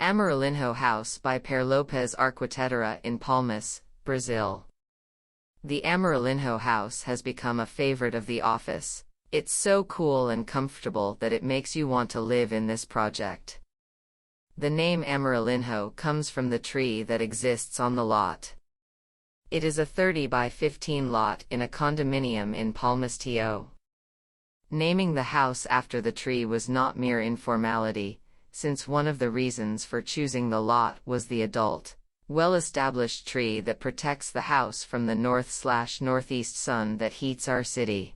Amarelinho House by Perelopes Arquitetura in Palmas, Brazil. The Amarelinho house has become a favorite of the office. It's so cool and comfortable that it makes you want to live in this project. The name Amarelinho comes from the tree that exists on the lot. It is a 30 by 15 lot in a condominium in Palmas-TO. Naming the house after the tree was not mere informality, since one of the reasons for choosing the lot was the adult, well-established tree that protects the house from the north/northeast sun that heats our city.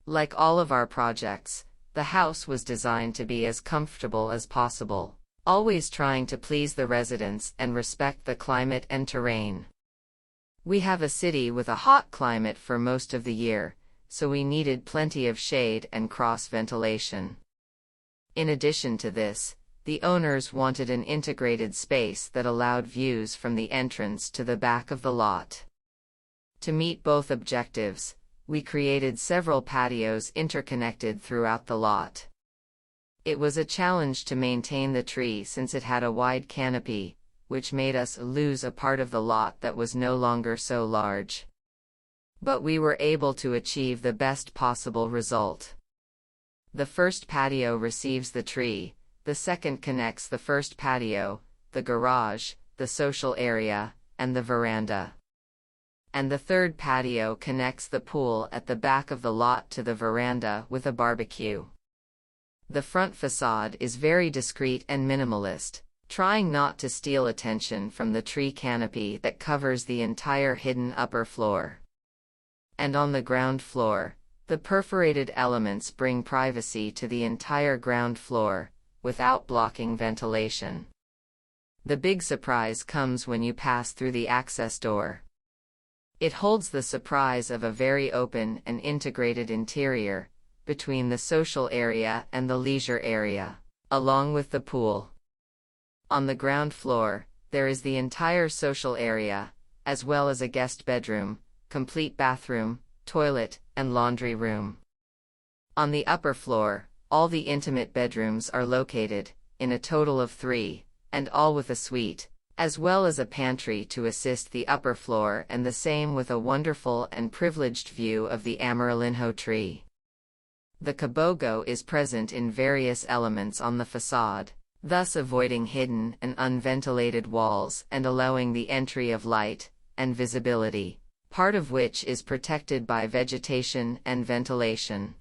Like all of our projects, the house was designed to be as comfortable as possible, always trying to please the residents and respect the climate and terrain. We have a city with a hot climate for most of the year, so we needed plenty of shade and cross-ventilation. In addition to this, the owners wanted an integrated space that allowed views from the entrance to the back of the lot. To meet both objectives, we created several patios interconnected throughout the lot. It was a challenge to maintain the tree since it had a wide canopy, which made us lose a part of the lot that was no longer so large. But we were able to achieve the best possible result. The first patio receives the tree, the second connects the first patio, the garage, the social area, and the veranda. And the third patio connects the pool at the back of the lot to the veranda with a barbecue. The front facade is very discreet and minimalist, trying not to steal attention from the tree canopy that covers the entire hidden upper floor. And on the ground floor, the perforated elements bring privacy to the entire ground floor, without blocking ventilation. The big surprise comes when you pass through the access door. It holds the surprise of a very open and integrated interior, between the social area and the leisure area, along with the pool. On the ground floor, there is the entire social area, as well as a guest bedroom, complete bathroom, toilet, and laundry room. On the upper floor, all the intimate bedrooms are located, in a total of 3, and all with a suite, as well as a pantry to assist the upper floor, and the same with a wonderful and privileged view of the Amarelinho tree. The cabogo is present in various elements on the facade, thus avoiding hidden and unventilated walls and allowing the entry of light and visibility, part of which is protected by vegetation and ventilation.